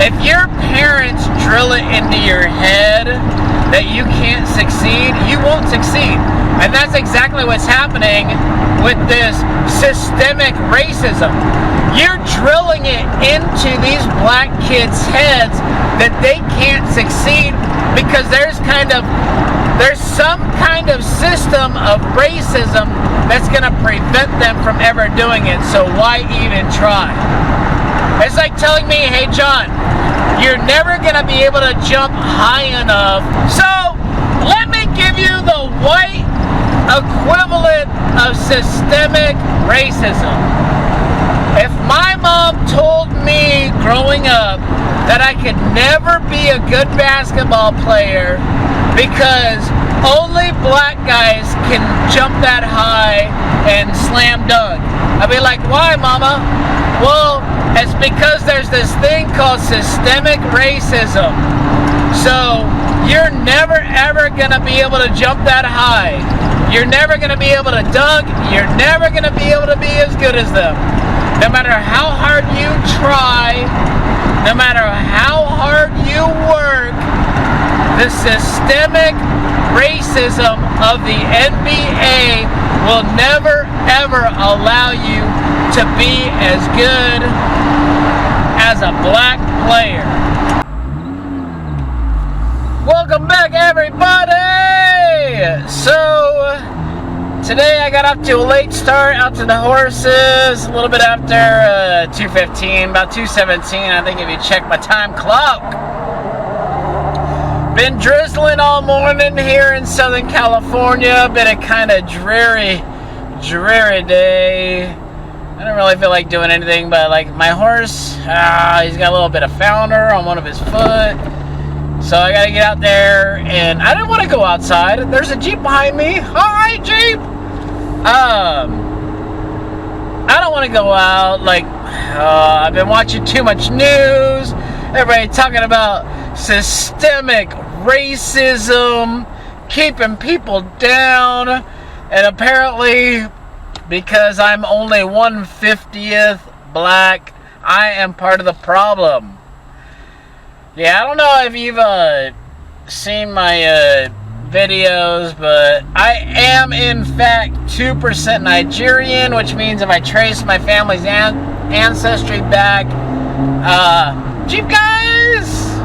If your parents drill it into your head that you can't succeed, you won't succeed. And that's exactly what's happening with this systemic racism. You're drilling it into these black kids' heads that they can't succeed because there's some kind of system of racism that's going to prevent them from ever doing it. So why even try? It's like telling me, hey John, you're never going to be able to jump high enough. So let me give you the white equivalent of systemic racism. If my mom told me growing up that I could never be a good basketball player because only black guys can jump that high and slam dunk, I'd be like, why, mama? Well, it's because there's this thing called systemic racism. So you're never ever gonna be able to jump that high. You're never gonna be able to dunk. You're never gonna be able to be as good as them. No matter how hard you try, no matter how hard you work, the systemic racism of the NBA will never ever allow you to be as good as a black player. Welcome back, everybody! So, today I got up to a late start out to the horses, a little bit after 2:15, about 2:17, I think if you check my time clock. Been drizzling all morning here in Southern California, been a kind of dreary day. I don't really feel like doing anything, but like my horse, he's got a little bit of founder on one of his foot. So I gotta get out there, and I didn't want to go outside. There's a Jeep behind me. Alright, Jeep! I don't want to go out. Like, I've been watching too much news. Everybody talking about systemic racism, keeping people down, and apparently, because I'm only 1/50th black, I am part of the problem. Yeah, I don't know if you've seen my videos, but I am in fact 2% Nigerian, which means if I trace my family's ancestry back, Jeep guys,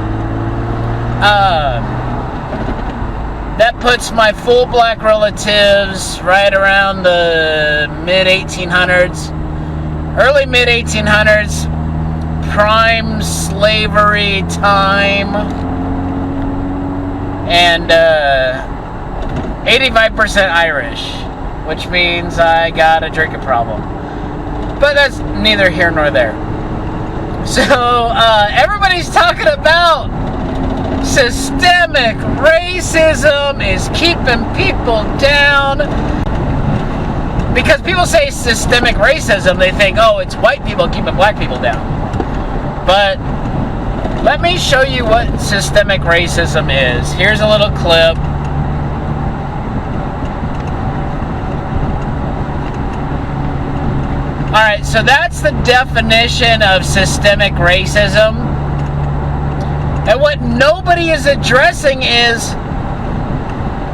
that puts my full black relatives right around the mid-1800s, early mid-1800s, prime slavery time, and 85% Irish, which means I got a drinking problem. But that's neither here nor there. So, everybody's talking about systemic racism is keeping people down. Because people say systemic racism, they think, oh, it's white people keeping black people down. But let me show you what systemic racism is. Here's a little clip. Alright, so that's the definition of systemic racism. And what nobody is addressing is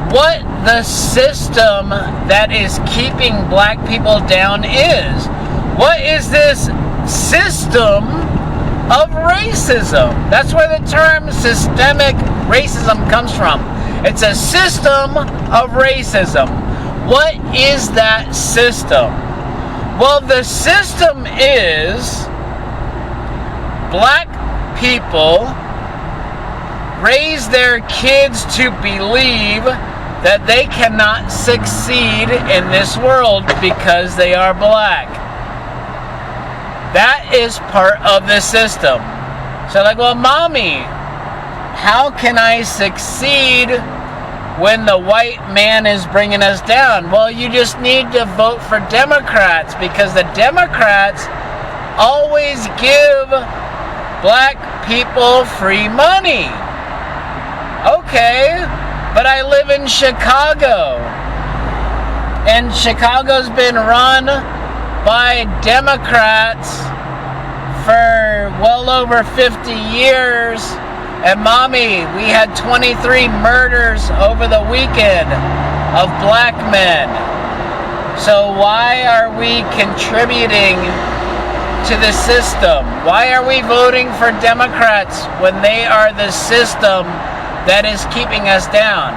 what the system that is keeping black people down is. What is this system of racism? That's where the term systemic racism comes from. It's a system of racism. What is that system? Well, the system is black people raise their kids to believe that they cannot succeed in this world because they are black. That is part of the system. So like, well, mommy, how can I succeed when the white man is bringing us down? Well, you just need to vote for Democrats because the Democrats always give black people free money. Okay, but I live in Chicago, and Chicago's been run by Democrats for well over 50 years. And mommy, we had 23 murders over the weekend of black men. So why are we contributing to the system? Why are we voting for Democrats when they are the system that is keeping us down?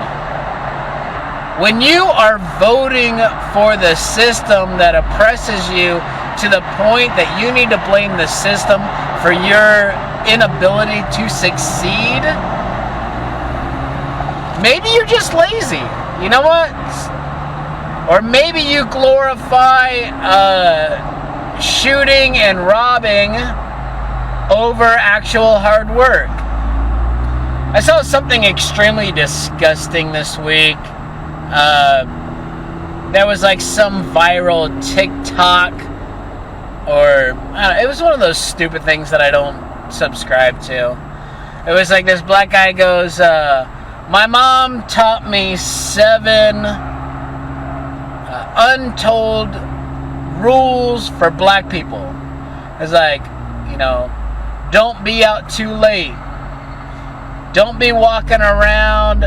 When you are voting for the system that oppresses you to the point that you need to blame the system for your inability to succeed, maybe you're just lazy. You know what? Or maybe you glorify shooting and robbing over actual hard work. I saw something extremely disgusting this week. There was like some viral TikTok, or it was one of those stupid things that I don't subscribe to. It was like this black guy goes, my mom taught me 7 untold rules for black people. It's like, don't be out too late. Don't be walking around,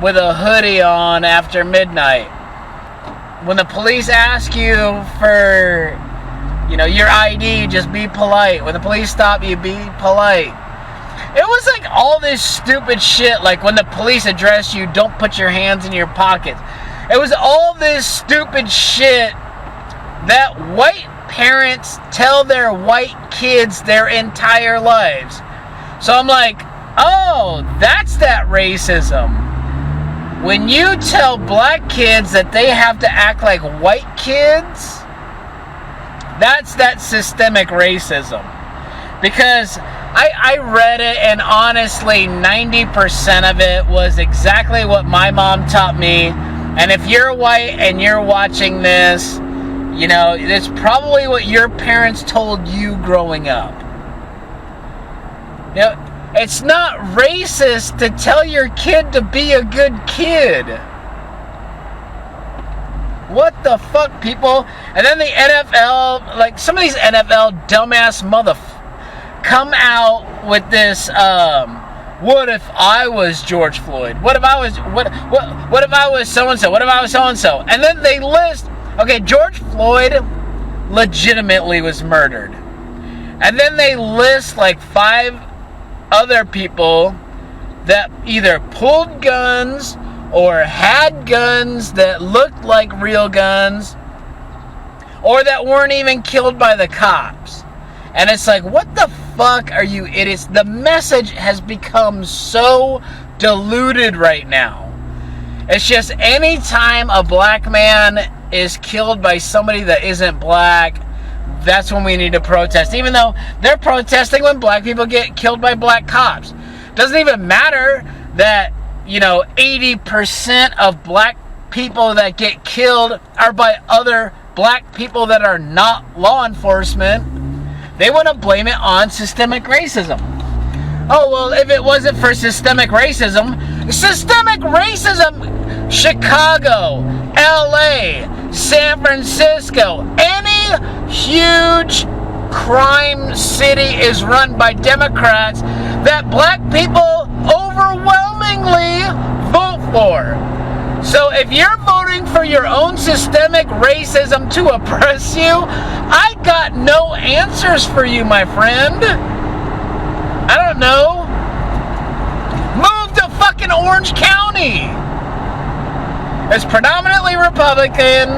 with a hoodie on after midnight. When the police ask you for, your ID, just be polite. When the police stop you, be polite. It was like all this stupid shit, like when the police address you, don't put your hands in your pockets. It was all this stupid shit that white parents tell their white kids their entire lives. So I'm like, oh, that's that racism. When you tell black kids that they have to act like white kids, that's that systemic racism. Because I read it, and honestly, 90% of it was exactly what my mom taught me. And if you're white and you're watching this, it's probably what your parents told you growing up. It's not racist to tell your kid to be a good kid. What the fuck, people? And then the NFL, like some of these NFL dumbass come out with this, what if I was George Floyd? What if I was so-and-so? What if I was so-and-so? And then they list, okay, George Floyd legitimately was murdered. And then they list like 5 other people that either pulled guns or had guns that looked like real guns, or that weren't even killed by the cops. And it's like, what the fuck are you idiots? The message has become so diluted right now. It's just anytime a black man is killed by somebody that isn't black, that's when we need to protest. Even though they're protesting when black people get killed by black cops. Doesn't even matter that, 80% of black people that get killed are by other black people that are not law enforcement. They want to blame it on systemic racism. Oh, well, if it wasn't for systemic racism, Chicago, LA, San Francisco, any huge crime city is run by Democrats that black people overwhelmingly vote for. So if you're voting for your own systemic racism to oppress you, I got no answers for you, my friend. I don't know. Move to fucking Orange County. It's predominantly Republican.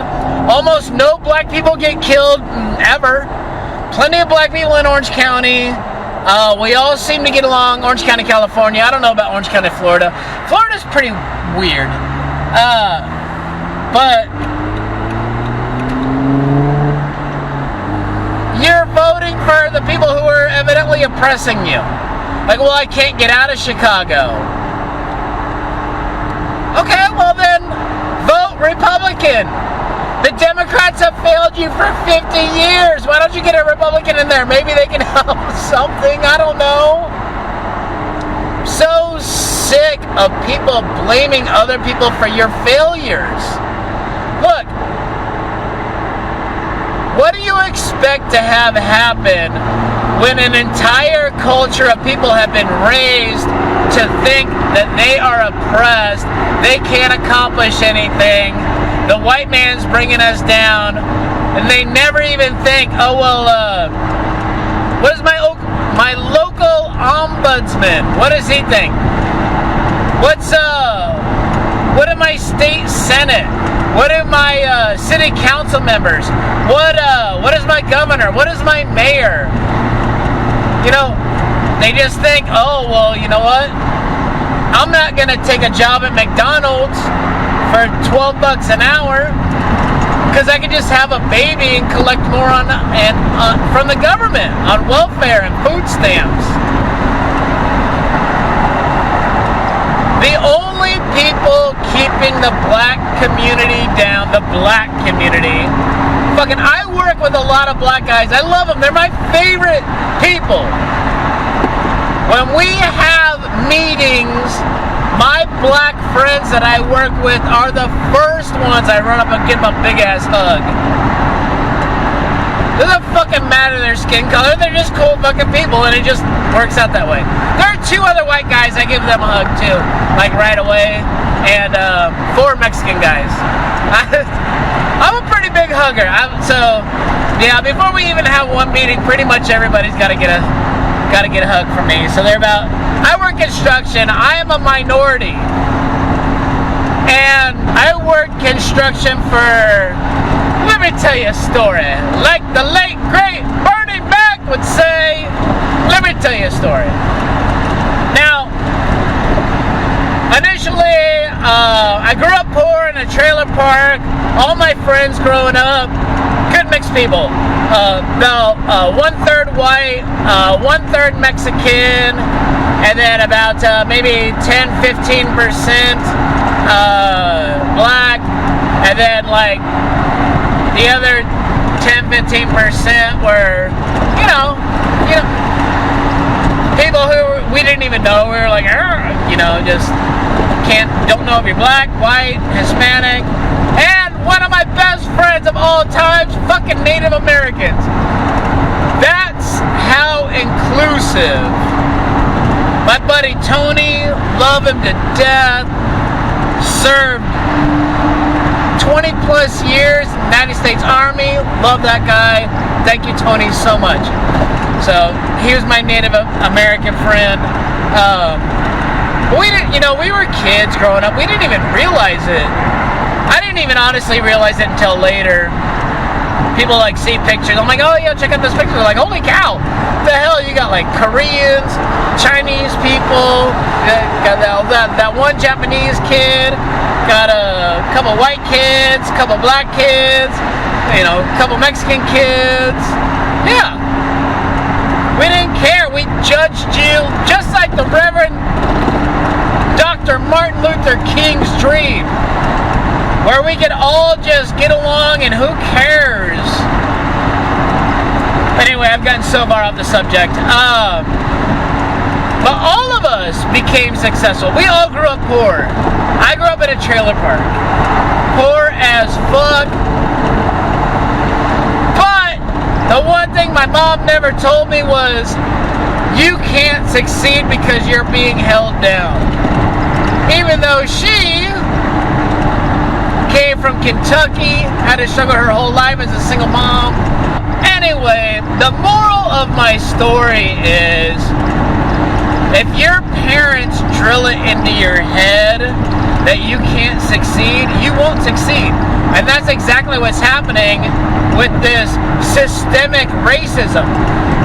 Almost no black people get killed ever. Plenty of black people in Orange County. We all seem to get along. Orange County, California. I don't know about Orange County, Florida. Florida's pretty weird. But you're voting for the people who are evidently oppressing you. Like, well, I can't get out of Chicago. Okay, well then, vote Republican. The Democrats have failed you for 50 years. Why don't you get a Republican in there? Maybe they can help something. I don't know. So sick of people blaming other people for your failures. Look, What do you expect to have happen when an entire culture of people have been raised to think that they are oppressed, they can't accomplish anything, the white man's bringing us down, and they never even think, oh well, what is my local ombudsman, what does he think? What are my state senate? What are my city council members? What is my governor? What is my mayor? You know, they just think, oh, well, you know what? I'm not going to take a job at McDonald's for $12 an hour because I can just have a baby and collect more from the government on welfare and food stamps. The only people keeping the black community down, the black community, I work with a lot of black guys. I love them. They're my favorite people. When we have meetings, my black friends that I work with are the first ones I run up and give them a big ass hug. Doesn't fucking matter their skin color. They're just cool fucking people, and it just works out that way. There are 2 other white guys. I give them a hug too, like right away, and 4 Mexican guys. I'm a pretty big hugger. So yeah, before we even have one meeting, pretty much everybody's got to get a hug from me. So I work construction. I am a minority, and I work construction for. Let me tell you a story. Like the late great Bernie Mac would say, let me tell you a story. Now, initially, I grew up poor in a trailer park. All my friends growing up, good mixed people. About 1/3 white, 1/3 Mexican, and then about maybe 10-15% black, and then like the other 10-15% were, you know, people who we didn't even know. We were like, just don't know if you're black, white, Hispanic, and one of my best friends of all times, fucking Native Americans. That's how inclusive. My buddy Tony, love him to death, served 20 plus years in the United States Army. Love that guy. Thank you, Tony, so much. So he was my Native American friend. We didn't, we were kids growing up. We didn't even realize it. I didn't even honestly realize it until later. People see pictures. I'm like, oh yeah, check out this picture. They're like, holy cow, what the hell? You got Koreans, Chinese people, got that one Japanese kid, got a couple white kids, couple black kids, couple Mexican kids. Yeah. We didn't care. We judged you just like the Reverend Dr. Martin Luther King's dream, where we could all just get along and who cares? Anyway, I've gotten so far off the subject. But all of us became successful. We all grew up poor. I grew up in a trailer park. Poor as fuck. But the one thing my mom never told me was, you can't succeed because you're being held down. Even though she came from Kentucky, had to struggle her whole life as a single mom. Anyway, the moral of my story is, if your parents drill it into your head that you can't succeed, you won't succeed. And that's exactly what's happening with this systemic racism.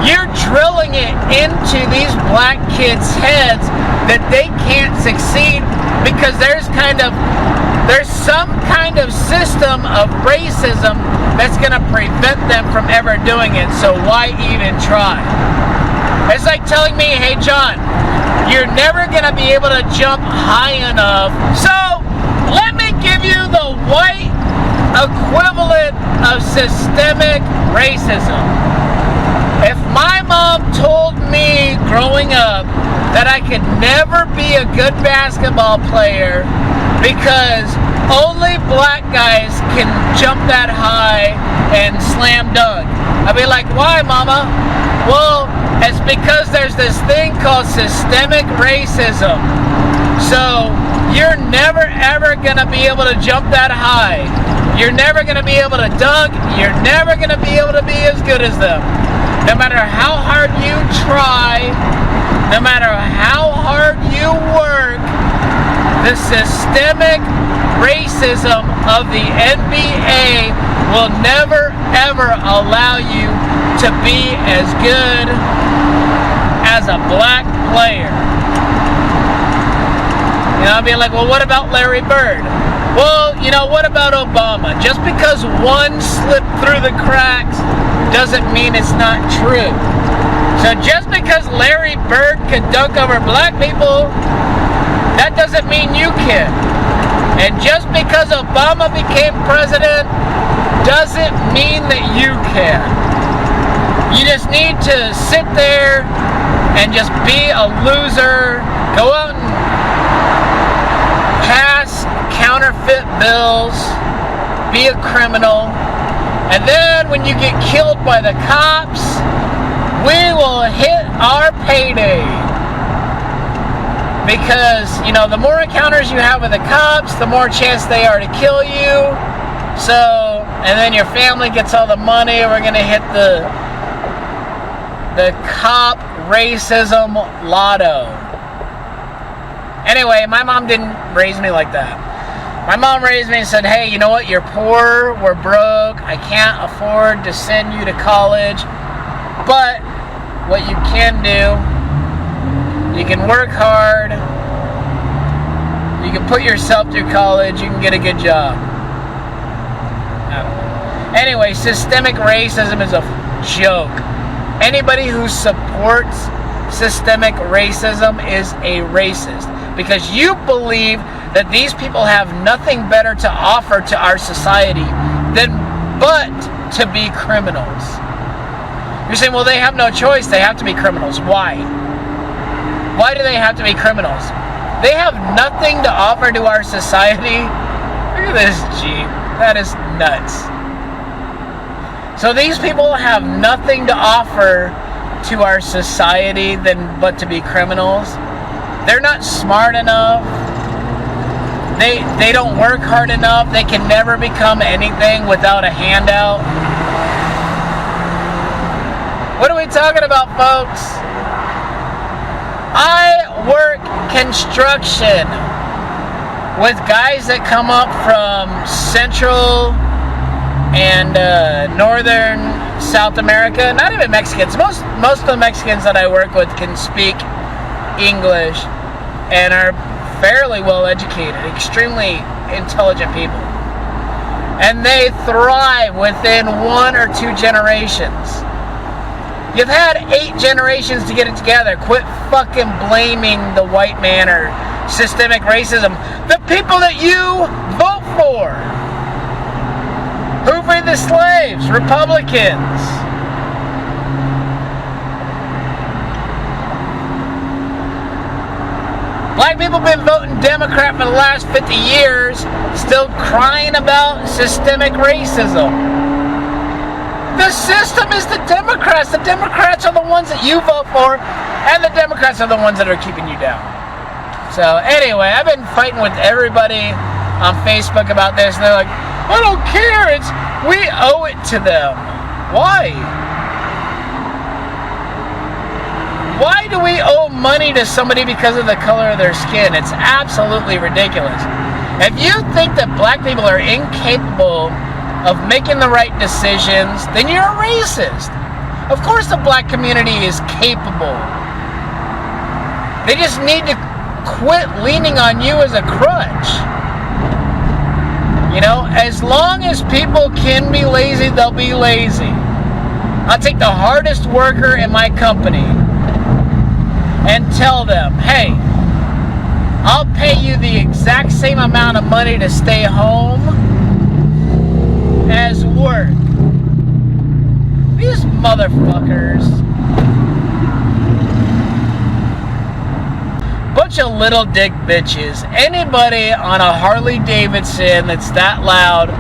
You're drilling it into these black kids' heads that they can't succeed because there's some kind of system of racism that's going to prevent them from ever doing it. So why even try? It's like telling me, hey John, you're never going to be able to jump high enough. So let me give you the white equivalent of systemic racism. If my mom told me growing up that I could never be a good basketball player because only black guys can jump that high and slam dunk. I'd be like, why, mama? Well, it's because there's this thing called systemic racism. So you're never ever gonna be able to jump that high. You're never gonna be able to dunk. You're never gonna be able to be as good as them. No matter how hard you try, no matter how hard you work, the systemic racism of the NBA will never ever allow you to be as good as a black player. You know, I'd be like, well, what about Larry Bird? Well, you know, what about Obama? Just because one slipped through the cracks doesn't mean it's not true. So just because Larry Bird could dunk over black people, that doesn't mean you can. And just because Obama became president doesn't mean that you can. You just need to sit there and just be a loser, go out and pass counterfeit bills, be a criminal, and then when you get killed by the cops, we will hit our payday. Because, you know, the more encounters you have with the cops, the more chance they are to kill you. So, and then your family gets all the money. We're going to hit the cop racism lotto. Anyway, my mom didn't raise me like that. My mom raised me and said, hey, you know what? You're poor. We're broke. I can't afford to send you to college. But what you can do, you can work hard. You can put yourself through college. You can get a good job. I don't know. Anyway, systemic racism is a joke. Anybody who supports systemic racism is a racist. Because you believe that these people have nothing better to offer to our society but to be criminals. You're saying, well, they have no choice. They have to be criminals. Why? Why do they have to be criminals? They have nothing to offer to our society. Look at this Jeep. That is nuts. So these people have nothing to offer to our society but to be criminals. They're not smart enough. They don't work hard enough. They can never become anything without a handout. What are we talking about, folks? I work construction with guys that come up from Central and Northern South America. Not even Mexicans. Most of the Mexicans that I work with can speak English and are fairly well educated, extremely intelligent people. And they thrive within 1 or 2 generations. You've had 8 generations to get it together. Quit fucking blaming the white man or systemic racism. The people that you vote for. Who freed the slaves? Republicans. Black people have been voting Democrat for the last 50 years, still crying about systemic racism. The system is the Democrats. The Democrats are the ones that you vote for, and the Democrats are the ones that are keeping you down. So anyway, I've been fighting with everybody on Facebook about this, and they're like, I don't care, we owe it to them. Why? Why do we owe money to somebody because of the color of their skin? It's absolutely ridiculous. If you think that black people are incapable of making the right decisions, then you're a racist. Of course the black community is capable. They just need to quit leaning on you as a crutch. You know, as long as people can be lazy, they'll be lazy. I'll take the hardest worker in my company and tell them, hey, I'll pay you the exact same amount of money to stay home as work. These motherfuckers. Bunch of little dick bitches. Anybody on a Harley Davidson that's that loud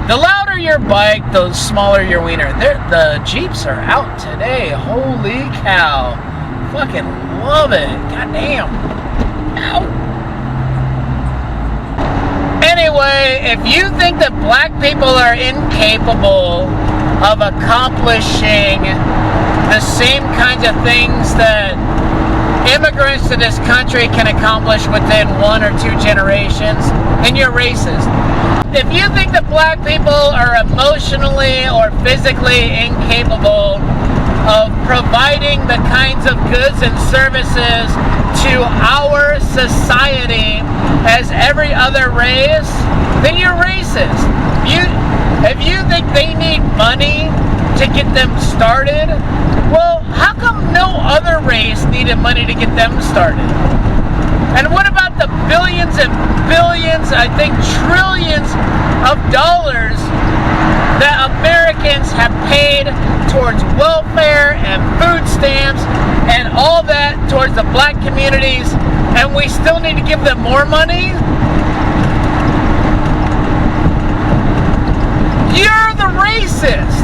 The louder your bike, the smaller your wiener. The Jeeps are out today. Holy cow. Fucking love it. Goddamn. Ow. Anyway, if you think that black people are incapable of accomplishing the same kinds of things that immigrants to this country can accomplish within 1 or 2 generations, then you're racist. If you think that black people are emotionally or physically incapable of providing the kinds of goods and services to our society as every other race, then you're racist. If you think they need money to get them started, well, how come no other race needed money to get them started? And what about the billions and billions, I think trillions of dollars that Americans have paid towards welfare and food stamps and all that towards the black communities, and we still need to give them more money? You're the racist.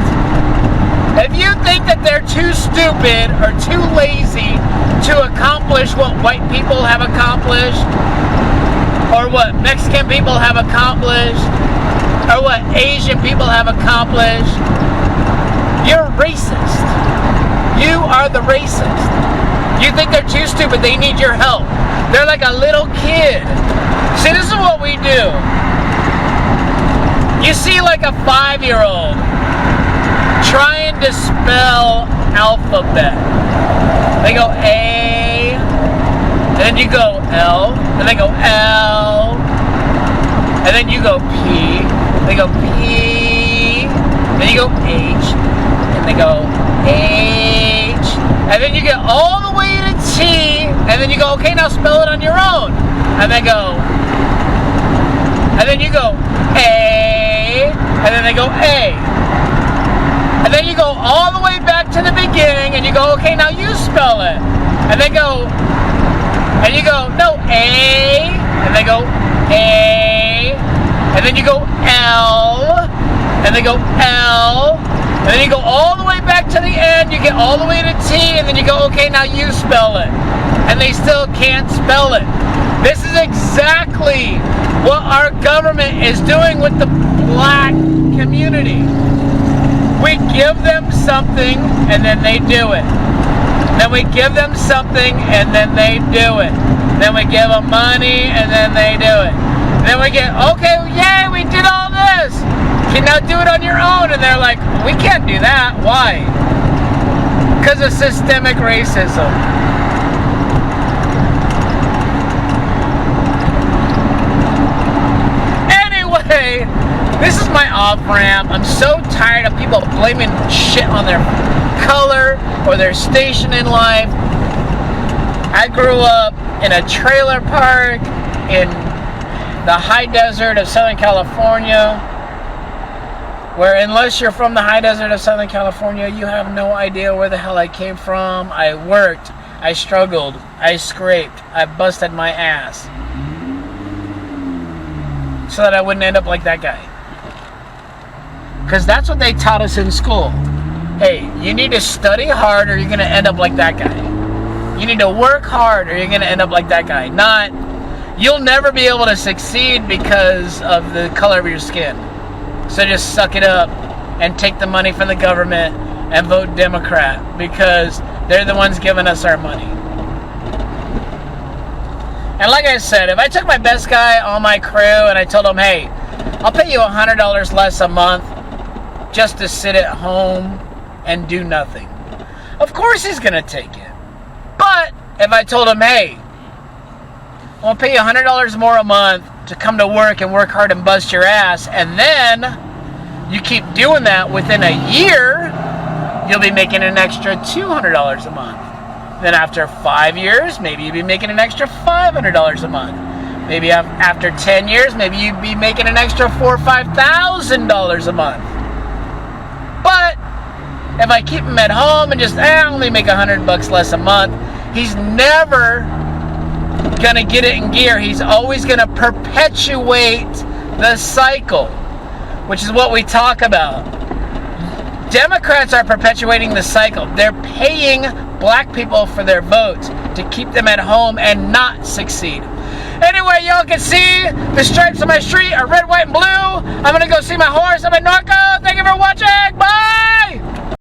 If you think that they're too stupid or too lazy to accomplish what white people have accomplished, or what Mexican people have accomplished, or what Asian people have accomplished, you're racist. You are the racist. You think they're too stupid, they need your help. They're like a little kid. See, this is what we do. You see like a 5-year-old trying to spell alphabet. They go A, and then you go L, and they go L, and then you go P, they go P, then you go H, and they go H, and then you get all the way to T, and then you go, okay, now spell it on your own, and they go, and then you go A, and then they go A. And then you go all the way back to the beginning and you go, okay, now you spell it. And they go, and you go, no, A. And they go, A. And then you go L. And they go L. And then you go all the way back to the end. You get all the way to T. And then you go, okay, now you spell it. And they still can't spell it. This is exactly what our government is doing with the black community. We give them something and then they do it. Then we give them something and then they do it. Then we give them money and then they do it. Then we get, okay, yay, we did all this. You can now do it on your own. And they're like, we can't do that. Why? Because of systemic racism. Anyway, this is my off-ramp. I'm so tired of people blaming shit on their color or their station in life. I grew up in a trailer park in the high desert of Southern California, where unless you're from the high desert of Southern California, you have no idea where the hell I came from. I worked, I struggled, I scraped, I busted my ass so that I wouldn't end up like that guy. Because that's what they taught us in school. Hey, you need to study hard or you're going to end up like that guy. You need to work hard or you're going to end up like that guy. Not, you'll never be able to succeed because of the color of your skin. So just suck it up and take the money from the government and vote Democrat because they're the ones giving us our money. And like I said, if I took my best guy on my crew and I told him, hey, I'll pay you $100 less a month just to sit at home and do nothing, of course he's going to take it. But if I told him, hey, I'll pay you $100 more a month to come to work and work hard and bust your ass, and then you keep doing that, within a year, you'll be making an extra $200 a month. Then after 5 years, maybe you'll be making an extra $500 a month. Maybe after 10 years, maybe you'd be making an extra $4,000 or $5,000 a month. But if I keep him at home and just only make $100 less a month, he's never gonna get it in gear. He's always gonna perpetuate the cycle. which is what we talk about. Democrats are perpetuating the cycle. They're paying black people for their votes to keep them at home and not succeed. Anyway, y'all can see the stripes on my street are red, white, and blue. I'm going to go see my horse. I'm in Norco. Thank you for watching.